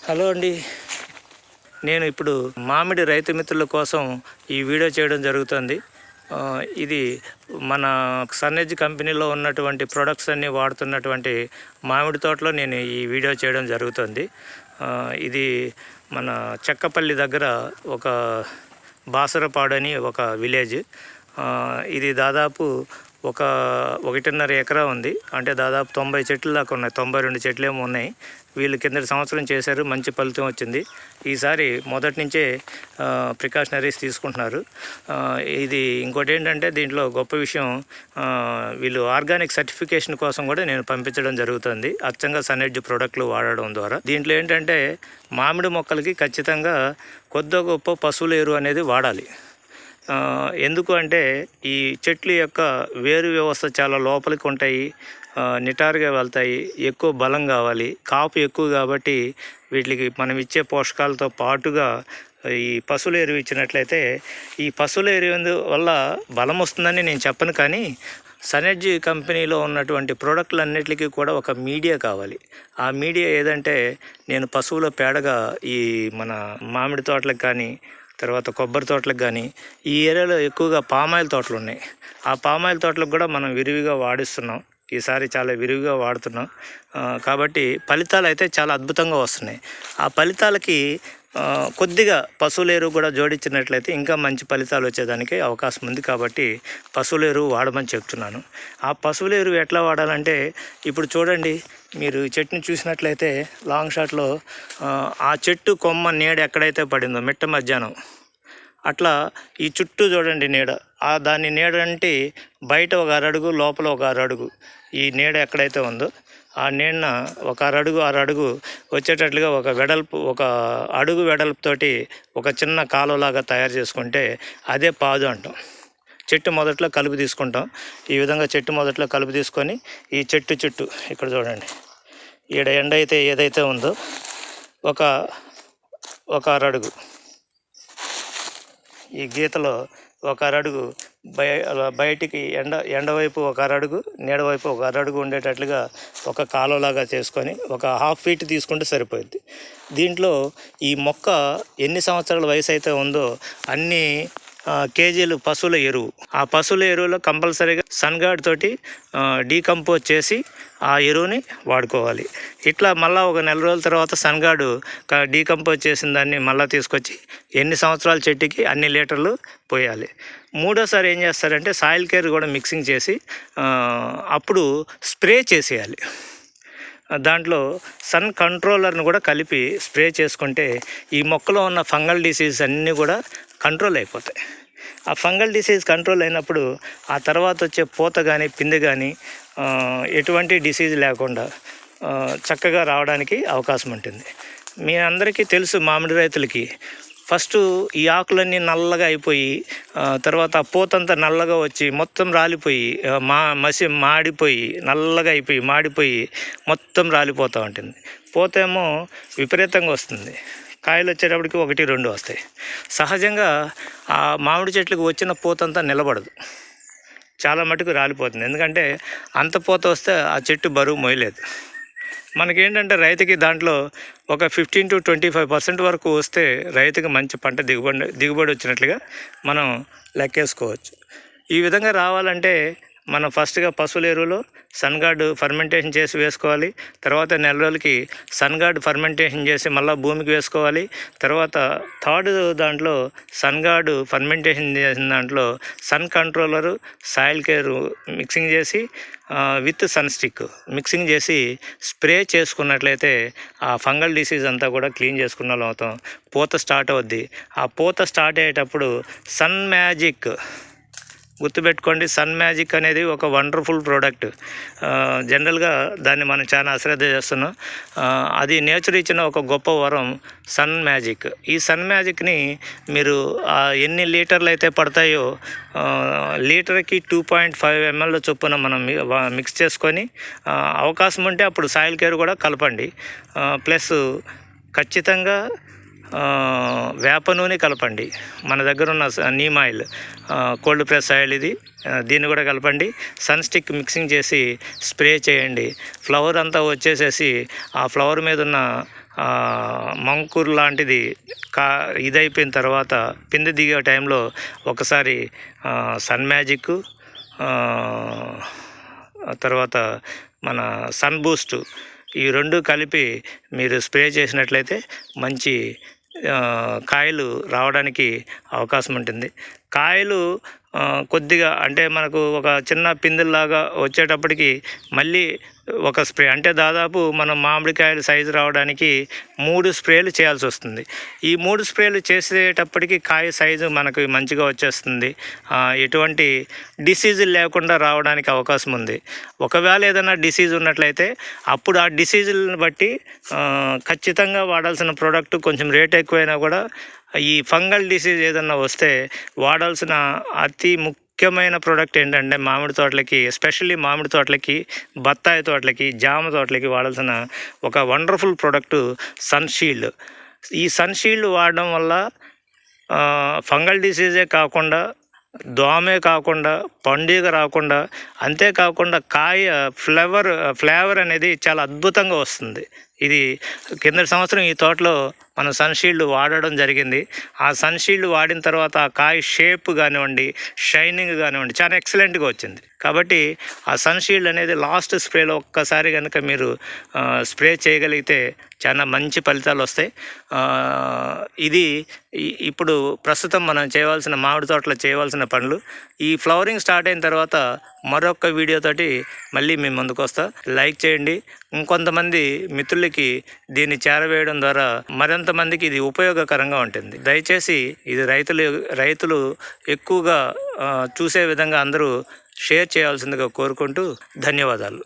Hello అండి. నేను ఇప్పుడు మామిడి రైతు మిత్రుల కోసం ఈ వీడియో చేయడం జరుగుతుంది. ఇది మన సన్నెజ్ కంపెనీలో ఉన్నటువంటి ప్రొడక్ట్స్ అన్నీ వాడుతున్నటువంటి మామిడి తోటలో నేను ఈ వీడియో చేయడం జరుగుతుంది. ఇది మన చెక్కపల్లి దగ్గర ఒక బాసరపాడు అని ఒక విలేజ్. ఇది దాదాపు 1.5 ఎకరా ఉంది. అంటే దాదాపు 90 చెట్లు దాకా ఉన్నాయి. 92 చెట్లు ఏమో ఉన్నాయి. వీళ్ళు కిందటి సంవత్సరం చేశారు, మంచి ఫలితం వచ్చింది. ఈసారి మొదటి నుంచే ప్రికాషనరీస్ తీసుకుంటున్నారు. ఇది ఇంకోటి ఏంటంటే దీంట్లో గొప్ప విషయం, వీళ్ళు ఆర్గానిక్ సర్టిఫికేషన్ కోసం కూడా నేను పంపించడం జరుగుతుంది, అచ్చంగా సన్నెడ్జ్ ప్రోడక్ట్లు వాడడం ద్వారా. దీంట్లో ఏంటంటే మామిడి మొక్కలకి ఖచ్చితంగా కొద్ది గొప్ప పశువుల ఎరువు అనేది వాడాలి. ఎందుకు అంటే ఈ చెట్ల యొక్క వేరు వ్యవస్థ చాలా లోపలికి ఉంటాయి, నిటారుగా వెళ్తాయి, ఎక్కువ బలం కావాలి, కాపు ఎక్కువ. కాబట్టి వీటికి మనం ఇచ్చే పోషకాలతో పాటుగా ఈ పశువుల ఎరువు ఇచ్చినట్లయితే ఈ పశువుల ఎరువు వల్ల బలం వస్తుందని నేను చెప్పను, కానీ సన్నెడ్జ్ కంపెనీలో ఉన్నటువంటి ప్రోడక్ట్లన్నిటికీ కూడా ఒక మీడియా కావాలి. ఆ మీడియా ఏదంటే నేను పశువుల పేడగా ఈ మన మామిడి తోటలకు కానీ తర్వాత కొబ్బరి తోటలకు కానీ ఈ ఏరియాలో ఎక్కువగా పామాయిల్ తోటలు ఉన్నాయి. ఆ పామాయిల్ తోటలకు కూడా మనం విరివిగా వాడిస్తున్నాం. ఈసారి చాలా విరివిగా వాడుతున్నాం. కాబట్టి ఫలితాలు అయితే చాలా అద్భుతంగా వస్తున్నాయి. ఆ ఫలితాలకి కొద్దిగా పశువుల ఎరువు కూడా జోడించినట్లయితే ఇంకా మంచి ఫలితాలు వచ్చేదానికి అవకాశం ఉంది. కాబట్టి పశువుల ఎరువు వాడమని చెప్తున్నాను. ఆ పశువుల ఎరువు ఎట్లా వాడాలంటే ఇప్పుడు చూడండి, మీరు చెట్టుని చూసినట్లయితే లాంగ్ షాట్లో ఆ చెట్టు కొమ్మ నీడ ఎక్కడైతే పడిందో మిట్ట మధ్యాహ్నం, అట్లా ఈ చుట్టూ చూడండి నీడ. దాని నీడ అంటే బయట 1 అడుగు, లోపల 1 అడుగు. ఈ నీడ ఎక్కడైతే ఉందో ఆ నీడన 1 అడుగు వచ్చేటట్లుగా ఒక అడుగు వెడల్పుతోటి ఒక చిన్న కాలువలాగా తయారు చేసుకుంటే అదే పాదు అంటాం. చెట్టు మొదట్లో కలుపు తీసుకుంటాం. ఈ విధంగా చెట్టు మొదట్లో కలుపు తీసుకొని ఈ చెట్టు చుట్టూ ఇక్కడ చూడండి, ఈడ ఎండ అయితే ఏదైతే ఉందో ఒక అరడుగు, ఈ గీతలో 1 అడుగు బయటికి ఎండవైపు 1 అడుగు, నీడవైపు 1 అడుగు ఉండేటట్లుగా ఒక కాలువలాగా చేసుకొని ఒక 1/2 ఫీట్ తీసుకుంటే సరిపోద్ది. దీంట్లో ఈ మొక్క ఎన్ని సంవత్సరాల వయసు అయితే ఉందో అన్ని కేజీలు పశువుల ఎరువు, ఆ పశువుల ఎరువులో కంపల్సరీగా సన్గాడ్ తోటి డీకంపోజ్ చేసి ఆ ఎరువుని వాడుకోవాలి. ఇట్లా మళ్ళీ ఒక నెల రోజుల తర్వాత సన్గాడు డీకంపోజ్ చేసిన దాన్ని మళ్ళీ తీసుకొచ్చి ఎన్ని సంవత్సరాల చెట్టుకి అన్ని లీటర్లు పోయాలి. మూడోసారి ఏం చేస్తారంటే సాయిల్ కేర్ కూడా మిక్సింగ్ చేసి అప్పుడు స్ప్రే చేసేయాలి. దాంట్లో సన్ కంట్రోలర్ను కూడా కలిపి స్ప్రే చేసుకుంటే ఈ మొక్కలో ఉన్న ఫంగల్ డిసీజ్ అన్నీ కూడా కంట్రోల్ అయిపోతాయి. ఆ ఫంగల్ డిసీజ్ కంట్రోల్ అయినప్పుడు ఆ తర్వాత వచ్చే పూత కానీ పిందె కానీ ఎటువంటి డిసీజ్ లేకుండా చక్కగా రావడానికి అవకాశం ఉంటుంది. మీ అందరికీ తెలుసు, మామిడి రైతులకి ఫస్ట్ ఈ ఆకులన్నీ నల్లగా అయిపోయి తర్వాత పూతంతా నల్లగా వచ్చి మొత్తం రాలిపోయి మాడిపోయి నల్లగా అయిపోయి మాడిపోయి మొత్తం రాలిపోతూ ఉంటుంది. పూతేమో విపరీతంగా వస్తుంది, కాయలు వచ్చేటప్పటికి 1-2 వస్తాయి. సహజంగా ఆ మామిడి చెట్లకు వచ్చిన పూతంతా నిలబడదు, చాలా మటుకు రాలిపోతుంది. ఎందుకంటే అంత పూత వస్తే ఆ చెట్టు బరువు మోయలేదు. మనకేంటంటే రైతుకి దాంట్లో ఒక 15 to 25% వరకు వస్తే రైతుకి మంచి పంట దిగుబడి వచ్చినట్లుగా మనం లెక్కేసుకోవచ్చు. ఈ విధంగా రావాలంటే మనం ఫస్ట్గా పశువుల ఎరువులో సన్గాడ్ ఫర్మెంటేషన్ చేసి వేసుకోవాలి. తర్వాత నెల రోజులకి సన్గాడ్ ఫర్మెంటేషన్ చేసి మళ్ళీ భూమికి వేసుకోవాలి. తర్వాత థర్డ్ దాంట్లో సన్గాడ్ ఫర్మెంటేషన్ చేసిన దాంట్లో sun controller soil care mixing చేసి విత్ సన్ స్టిక్ మిక్సింగ్ చేసి స్ప్రే చేసుకున్నట్లయితే ఆ ఫంగల్ డిసీజ్ అంతా కూడా క్లీన్ చేసుకున్న వాళ్ళం అవుతాం. పూత స్టార్ట్ అవుద్ది. ఆ పూత స్టార్ట్ అయ్యేటప్పుడు సన్ మ్యాజిక్ గుర్తుపెట్టుకోండి. సన్ మ్యాజిక్ అనేది ఒక వండర్ఫుల్ ప్రోడక్ట్. జనరల్గా దాన్ని మనం చాలా అశ్రద్ధ చేస్తున్నాం. అది నేచర్ ఇచ్చిన ఒక గొప్ప వరం సన్ మ్యాజిక్. ఈ సన్ మ్యాజిక్ని మీరు ఎన్ని లీటర్లు అయితే పడతాయో లీటర్కి 2.5 ml చొప్పున మనం మిక్స్ చేసుకొని అవకాశం ఉంటే అప్పుడు సాయిల్ కేర్ కూడా కలపండి. ప్లస్ ఖచ్చితంగా వేప నూనె కలపండి. మన దగ్గర ఉన్న neem oil, cold press oil దీన్ని కూడా కలపండి. సన్ స్టిక్ మిక్సింగ్ చేసి స్ప్రే చేయండి. ఫ్లవర్ అంతా వచ్చేసేసి ఆ ఫ్లవర్ మీద ఉన్న మంకూరు లాంటిది ఇదైపోయిన తర్వాత పిందె దిగే టైంలో ఒకసారి సన్ మ్యాజిక్, తర్వాత మన సన్ బూస్ట్, ఈ రెండు కలిపి మీరు స్ప్రే చేసినట్లయితే మంచి కాయలు రావడానికి అవకాశం ఉంటుంది. కాయలు కొద్దిగా అంటే మనకు ఒక చిన్న పిందెల్లాగా వచ్చేటప్పటికి మళ్ళీ ఒక స్ప్రే, అంటే దాదాపు మనం మామిడికాయలు సైజు రావడానికి 3 స్ప్రేలు చేయాల్సి వస్తుంది. ఈ 3 స్ప్రేలు చేసేటప్పటికి కాయ సైజు మనకు మంచిగా వచ్చేస్తుంది. ఎటువంటి డిసీజులు లేకుండా రావడానికి అవకాశం ఉంది. ఒకవేళ ఏదైనా డిసీజ్ ఉన్నట్లయితే అప్పుడు ఆ డిసీజులను బట్టి ఖచ్చితంగా వాడాల్సిన ప్రోడక్ట్ కొంచెం రేట్ ఎక్కువైనా కూడా ఈ ఫంగల్ డిసీజ్ ఏదన్నా వస్తే వాడాల్సిన అతి ముఖ్యమైన ప్రోడక్ట్ ఏంటంటే మామిడి తోటలకి, ఎస్పెషల్లీ మామిడి తోటలకి, బత్తాయి తోటలకి, జామ తోటలకి వాడాల్సిన ఒక వండర్ఫుల్ ప్రోడక్ట్ సన్షీల్డ్. ఈ సన్షీల్డ్ వాడడం వల్ల ఫంగల్ డిసీజే కాకుండా, దోమే కాకుండా, పండుగ రాకుండా, అంతేకాకుండా కాయ ఫ్లేవర్ అనేది చాలా అద్భుతంగా వస్తుంది. ఇది కిందటి సంవత్సరం ఈ తోటలో మనం సన్షీల్డ్ వాడడం జరిగింది. ఆ సన్షీల్డ్ వాడిన తర్వాత ఆ కాయ షేప్ కానివ్వండి, షైనింగ్ కానివ్వండి చాలా ఎక్సలెంట్గా వచ్చింది. కాబట్టి ఆ సన్షీల్డ్ అనేది లాస్ట్ స్ప్రేలో ఒక్కసారి కనుక మీరు స్ప్రే చేయగలిగితే చాలా మంచి ఫలితాలు వస్తాయి. ఇది ఇప్పుడు ప్రస్తుతం మనం చేయవలసిన మామిడి తోటలో చేయవలసిన పనులు. ఈ ఫ్లవరింగ్ స్టార్ట్ అయిన తర్వాత మరొక వీడియోతోటి మళ్ళీ మేము ముందుకు వస్తా. లైక్ చేయండి. ఇంకొంతమంది మిత్రులకి దీన్ని చేరవేయడం ద్వారా మరింతమందికి ఇది ఉపయోగకరంగా ఉంటుంది. దయచేసి ఇది రైతులు ఎక్కువగా చూసే విధంగా అందరూ షేర్ చేయాల్సిందిగా కోరుకుంటూ ధన్యవాదాలు.